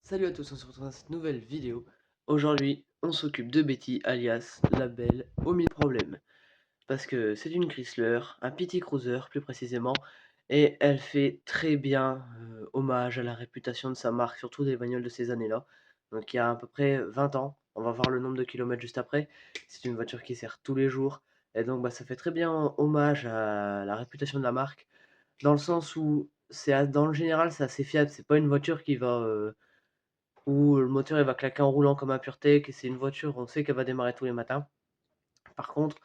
Salut à tous, on se retrouve dans cette nouvelle vidéo. Aujourd'hui, on s'occupe de Betty, alias la belle aux 1000 problèmes. Parce que c'est une Chrysler, un PT Cruiser plus précisément, et elle fait très bien hommage à la réputation de sa marque, surtout des bagnoles de ces années-là. Donc il y a à peu près 20 ans, on va voir le nombre de kilomètres juste après. C'est une voiture qui sert tous les jours, et donc ça fait très bien hommage à la réputation de la marque, dans le sens où dans le général c'est assez fiable, c'est pas une voiture qui va où le moteur il va claquer en roulant comme un PureTech et c'est une voiture, on sait qu'elle va démarrer tous les matins. Par contre,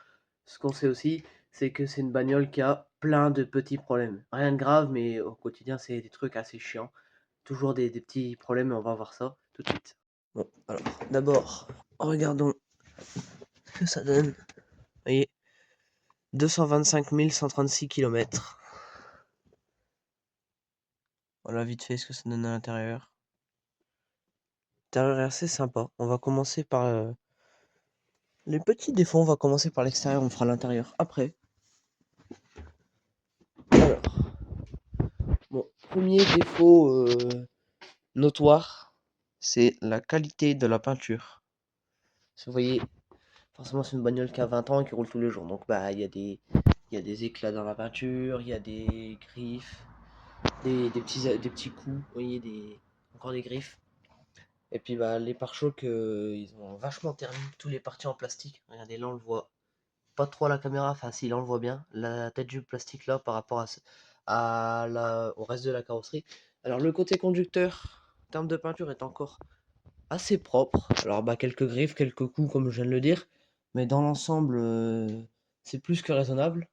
ce qu'on sait aussi, c'est que c'est une bagnole qui a plein de petits problèmes. Rien de grave, mais au quotidien, c'est des trucs assez chiants. Toujours des petits problèmes et on va voir ça tout de suite. Bon, alors, d'abord, regardons ce que ça donne. Vous voyez, 225 136 km. Voilà, vite fait, ce que ça donne à l'intérieur. L'intérieur est assez sympa. On va commencer par les petits défauts. On va commencer par l'extérieur, on fera l'intérieur après. Alors, bon, premier défaut notoire, c'est la qualité de la peinture. Vous voyez, forcément c'est une bagnole qui a 20 ans et qui roule tous les jours. Donc il y a des éclats dans la peinture, il y a des griffes, des petits coups, vous voyez, encore des griffes. Et puis les pare-chocs, ils ont vachement terni tous les parties en plastique. Regardez, là on le voit pas trop à la caméra, enfin si là on le voit bien, la tête du plastique là par rapport au reste de la carrosserie. Alors le côté conducteur, en termes de peinture, est encore assez propre. Alors quelques griffes, quelques coups comme je viens de le dire, mais dans l'ensemble c'est plus que raisonnable.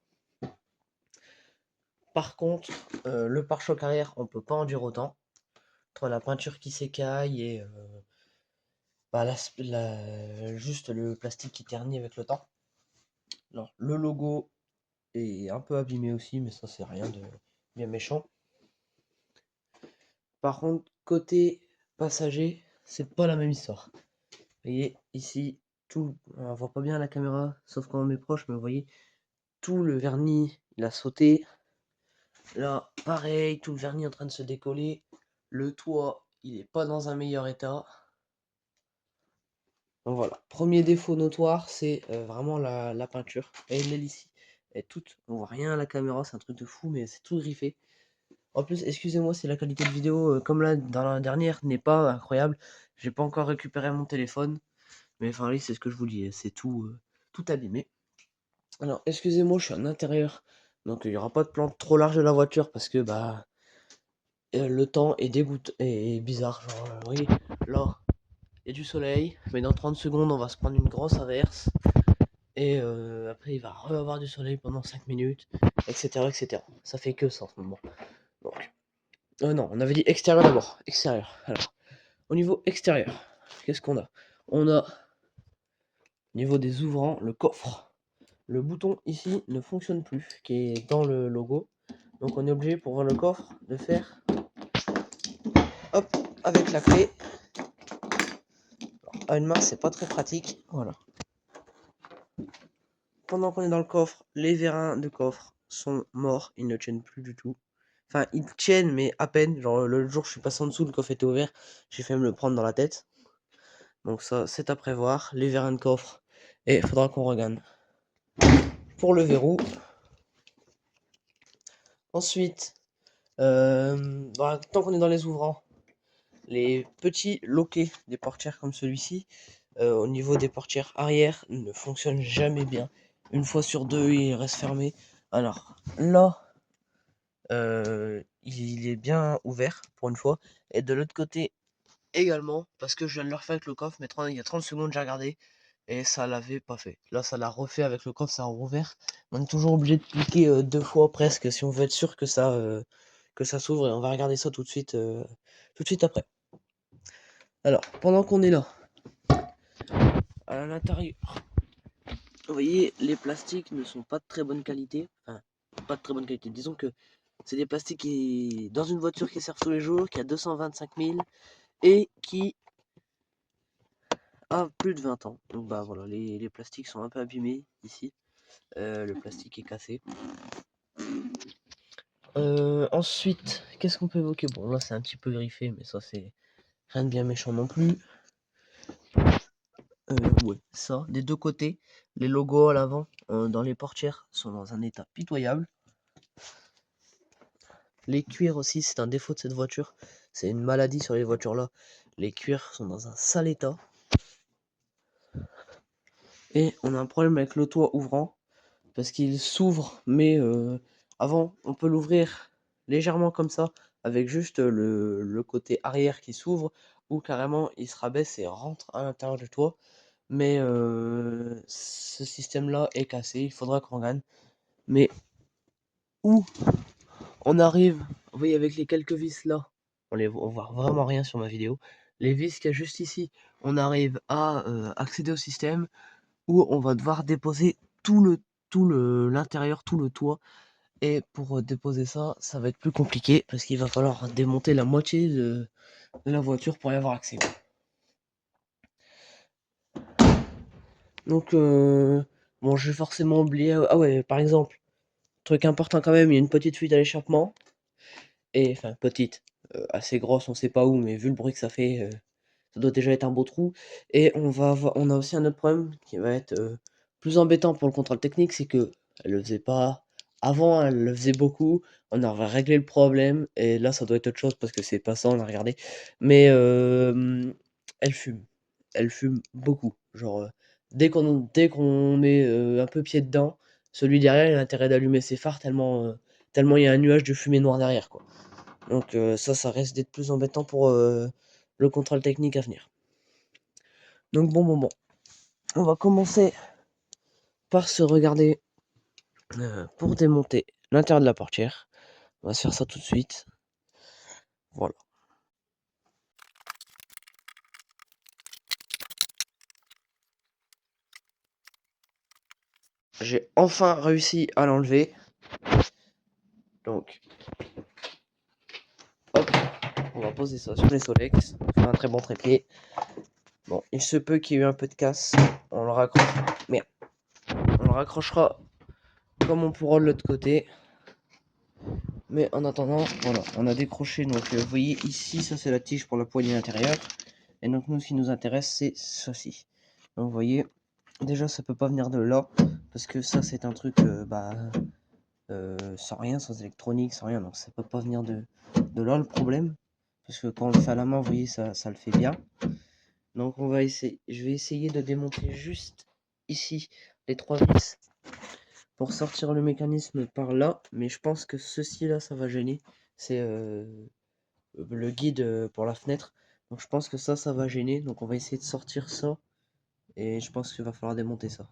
Par contre, le pare-choc arrière, on peut pas en dire autant. Entre la peinture qui s'écaille et juste le plastique qui ternit avec le temps. Alors, le logo est un peu abîmé aussi, mais ça c'est rien de bien méchant. Par contre, côté passager, c'est pas la même histoire. Vous voyez, ici, on voit pas bien à la caméra, sauf quand on met proche, mais vous voyez, tout le vernis, il a sauté. Là, pareil, tout le vernis en train de se décoller. Le toit, il est pas dans un meilleur état. Donc voilà, premier défaut notoire, c'est vraiment la peinture. Et l'aile ici, elle est toute, on voit rien à la caméra, c'est un truc de fou, mais c'est tout griffé. En plus, excusez-moi si la qualité de vidéo, comme là dans la dernière, n'est pas incroyable. J'ai pas encore récupéré mon téléphone. Mais enfin, oui, c'est ce que je vous dis, c'est tout abîmé. Alors, excusez-moi, je suis en intérieur. Donc, il n'y aura pas de plan trop large de la voiture parce que le temps est dégoûtant et bizarre. Genre, oui, là, il y a du soleil, mais dans 30 secondes, on va se prendre une grosse averse. Et après, il va re-avoir du soleil pendant 5 minutes, etc., etc. Ça fait que ça en ce moment. Donc, non, on avait dit extérieur d'abord. Extérieur. Alors, au niveau extérieur, qu'est-ce qu'on a? On a, au niveau des ouvrants, le coffre. Le bouton ici ne fonctionne plus, qui est dans le logo. Donc on est obligé pour ouvrir le coffre de faire hop avec la clé. À une main, c'est pas très pratique. Voilà. Pendant qu'on est dans le coffre, les vérins de coffre sont morts, ils ne tiennent plus du tout. Enfin, ils tiennent, mais à peine. Genre, le jour où je suis passé en dessous, le coffre était ouvert. J'ai fait me le prendre dans la tête. Donc, ça, c'est à prévoir. Les vérins de coffre. Et il faudra qu'on regarde. Pour le verrou. Ensuite, tant qu'on est dans les ouvrants, les petits loquets des portières comme celui-ci, au niveau des portières arrière, ne fonctionnent jamais bien. Une fois sur deux, il reste fermé. Alors là, il est bien ouvert pour une fois. Et de l'autre côté également, parce que je viens de le refaire avec le coffre, mais il y a 30 secondes, j'ai regardé. Et ça l'avait pas fait. Là, ça l'a refait avec le coffre, ça a rouvert. On est toujours obligé de cliquer deux fois presque si on veut être sûr que ça s'ouvre. Et on va regarder ça tout de suite après. Alors, pendant qu'on est là, à l'intérieur, vous voyez, les plastiques ne sont pas de très bonne qualité. Enfin, pas de très bonne qualité. Disons que c'est des plastiques dans une voiture qui sert tous les jours, qui a 225 000 et qui a plus de 20 ans. Donc voilà, les plastiques sont un peu abîmés ici. Le plastique est cassé. Ensuite, qu'est-ce qu'on peut évoquer? Bon, là c'est un petit peu griffé, mais ça Rien de bien méchant non plus. Ouais, ça, des deux côtés, les logos à l'avant, dans les portières, sont dans un état pitoyable. Les cuirs aussi, c'est un défaut de cette voiture. C'est une maladie sur les voitures là. Les cuirs sont dans un sale état. Et on a un problème avec le toit ouvrant. Parce qu'il s'ouvre, mais avant, on peut l'ouvrir légèrement comme ça, avec juste le côté arrière qui s'ouvre, ou carrément il se rabaisse et rentre à l'intérieur du toit. Mais ce système-là est cassé, il faudra qu'on gagne. Mais où on arrive, vous voyez avec les quelques vis là, on voit vraiment rien sur ma vidéo. Les vis qu'il y a juste ici, on arrive à accéder au système où on va devoir déposer l'intérieur, tout le toit. Et pour déposer ça, ça va être plus compliqué parce qu'il va falloir démonter la moitié de la voiture pour y avoir accès. Donc, bon, je vais forcément oublier. Ah ouais, par exemple, truc important quand même, il y a une petite fuite à l'échappement. Et enfin, petite, assez grosse, on sait pas où, mais vu le bruit que ça fait, ça doit déjà être un beau trou. Et on a aussi un autre problème qui va être plus embêtant pour le contrôle technique, c'est que elle le faisait pas avant, elle le faisait beaucoup. On a réglé le problème, et là ça doit être autre chose parce que c'est pas ça, on a regardé. Mais elle fume. Elle fume beaucoup. Genre, dès qu'on met un peu pied dedans, celui derrière il a intérêt d'allumer ses phares tellement il y a un nuage de fumée noire derrière, quoi. Donc ça risque d'être plus embêtant pour le contrôle technique à venir. Donc bon. On va commencer par se regarder pour démonter l'intérieur de la portière. On va se faire ça tout de suite. Voilà. J'ai enfin réussi à l'enlever. Donc, hop, on va poser ça sur les Solex. Faire un très bon trépied. Bon, il se peut qu'il y ait eu un peu de casse. On le raccroche. Merde. On le raccrochera comme on pourra de l'autre côté. Mais en attendant, voilà, on a décroché. Donc, vous voyez ici, ça c'est la tige pour la poignée intérieure. Et donc, nous, ce qui nous intéresse, c'est ceci. Donc, vous voyez, déjà, ça peut pas venir de là. Parce que ça, c'est un truc, sans rien, sans électronique, sans rien. Donc, ça peut pas venir de là, le problème. Parce que quand on le fait à la main, vous voyez, ça le fait bien. Donc, je vais essayer de démonter juste ici les 3 vis pour sortir le mécanisme par là, mais je pense que ceci là ça va gêner. C'est le guide pour la fenêtre, donc je pense que ça va gêner, donc on va essayer de sortir ça et je pense qu'il va falloir démonter ça.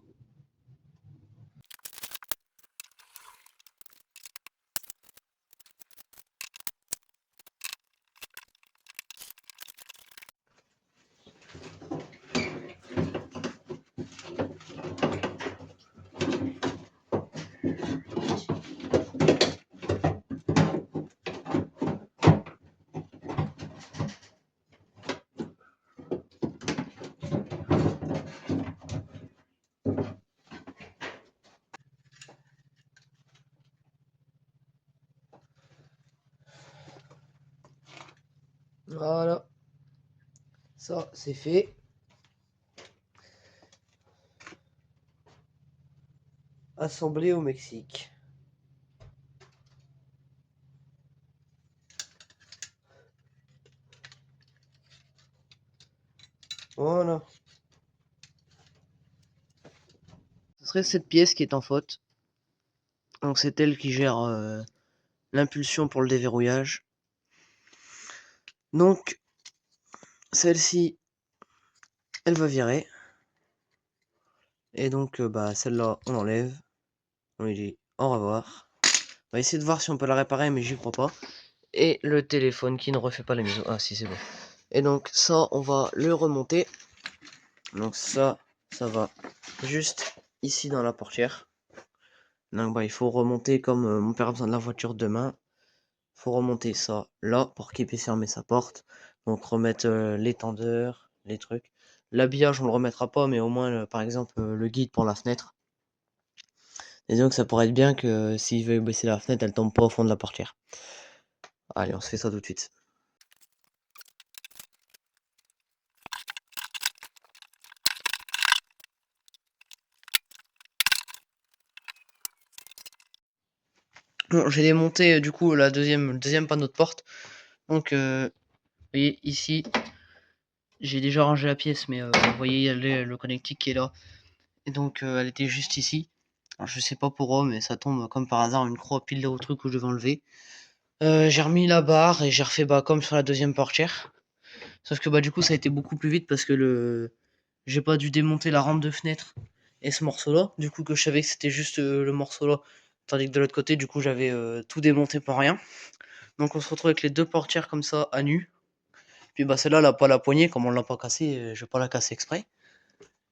Voilà, ça c'est fait. Assemblé au Mexique. Voilà. Ce serait cette pièce qui est en faute. Donc c'est elle qui gère l'impulsion pour le déverrouillage. Donc celle-ci, elle va virer. Et donc bah celle-là, on enlève. On lui dit au revoir. On va essayer de voir si on peut la réparer, mais j'y crois pas. Et le téléphone qui ne refait pas la mise. Ah si, c'est bon. Et donc ça, on va le remonter. Donc ça va juste ici dans la portière. Donc bah il faut remonter comme mon père a besoin de la voiture demain. Il faut remonter ça là pour qu'il puisse fermer sa porte. Donc remettre l'étendeur, les trucs. L'habillage on le remettra pas, mais au moins par exemple le guide pour la fenêtre. Et donc ça pourrait être bien que s'il veut baisser la fenêtre, elle tombe pas au fond de la portière. Allez, on se fait ça tout de suite. Bon, j'ai démonté du coup le deuxième panneau de porte. Donc, vous voyez ici, j'ai déjà rangé la pièce, mais vous voyez, il y a le connectique qui est là. Et donc, elle était juste ici. Alors, je sais pas pourquoi, mais ça tombe comme par hasard une croix pile là au truc où je devais enlever. J'ai remis la barre et j'ai refait comme sur la deuxième portière. Sauf que du coup, ça a été beaucoup plus vite parce que j'ai pas dû démonter la rampe de fenêtre et ce morceau-là. Du coup, que je savais que c'était juste le morceau-là. Tandis que de l'autre côté, du coup, j'avais tout démonté pour rien. Donc, on se retrouve avec les deux portières comme ça à nu. Puis celle-là, elle a pas la poignée, comme on l'a pas cassée, je vais pas la casser exprès.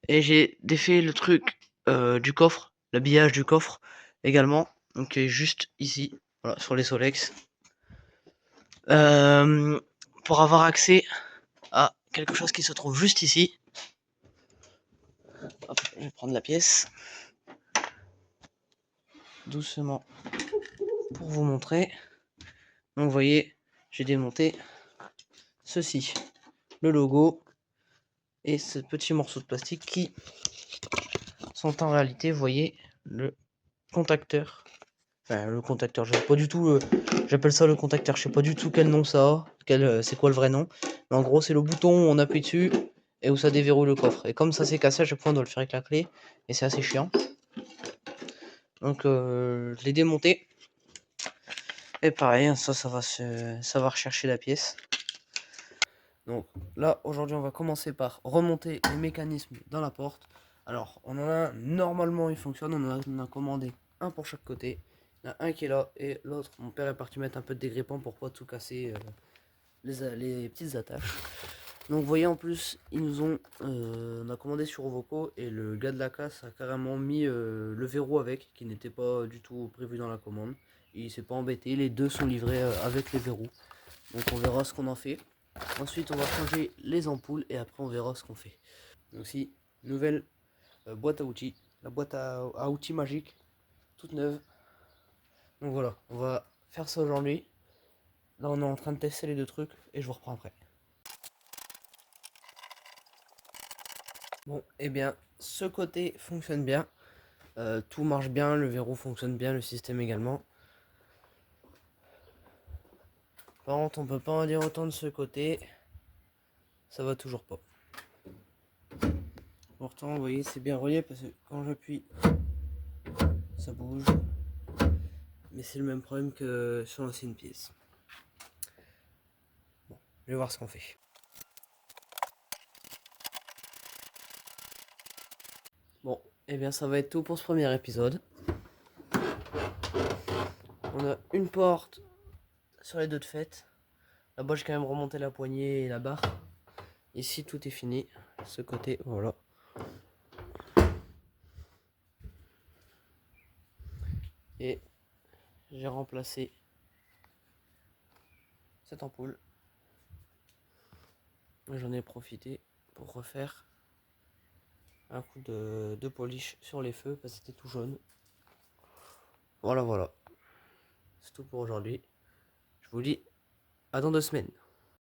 Et j'ai défait le truc du coffre, l'habillage du coffre également. Donc, juste ici, voilà, sur les Solex. Pour avoir accès à quelque chose qui se trouve juste ici. Hop, je vais prendre la pièce. Doucement pour vous montrer. Donc vous voyez, j'ai démonté ceci, le logo et ce petit morceau de plastique qui sont en réalité, vous voyez, le contacteur. Enfin, le contacteur, je sais pas du tout, j'appelle ça le contacteur, je sais pas du tout quel nom ça a, c'est quoi le vrai nom. Mais en gros, c'est le bouton où on appuie dessus et où ça déverrouille le coffre. Et comme ça s'est cassé, à chaque fois on doit le faire avec la clé et c'est assez chiant. Donc je l'ai démonté. Et pareil, ça va rechercher la pièce. Donc là, aujourd'hui, on va commencer par remonter les mécanismes dans la porte. Alors, on en a normalement, il fonctionne. On a commandé un pour chaque côté. Il y en a un qui est là et l'autre, mon père est parti mettre un peu de dégrippant pour pas tout casser les petites attaches. Donc, vous voyez, en plus, on a commandé sur Ovoco et le gars de la casse a carrément mis le verrou avec, qui n'était pas du tout prévu dans la commande. Il s'est pas embêté, les deux sont livrés avec les verrous. Donc, on verra ce qu'on en fait. Ensuite, on va changer les ampoules et après, on verra ce qu'on fait. Donc, ici, nouvelle boîte à outils. La boîte à outils magique, toute neuve. Donc, voilà, on va faire ça aujourd'hui. Là, on est en train de tester les deux trucs et je vous reprends après. Bon, eh bien, ce côté fonctionne bien. Tout marche bien, le verrou fonctionne bien, le système également. Par contre, on peut pas en dire autant de ce côté. Ça va toujours pas. Pourtant, vous voyez, c'est bien relié parce que quand j'appuie, ça bouge. Mais c'est le même problème que sur l'ancienne pièce. Bon, je vais voir ce qu'on fait. Bon, eh bien ça va être tout pour ce premier épisode. On a une porte sur les deux de fait. Là-bas, j'ai quand même remonté la poignée et la barre. Ici, tout est fini. Ce côté, voilà. Et j'ai remplacé cette ampoule. J'en ai profité pour refaire un coup de polish sur les feux parce que c'était tout jaune. Voilà, voilà. C'est tout pour aujourd'hui. Je vous dis à dans 2 semaines.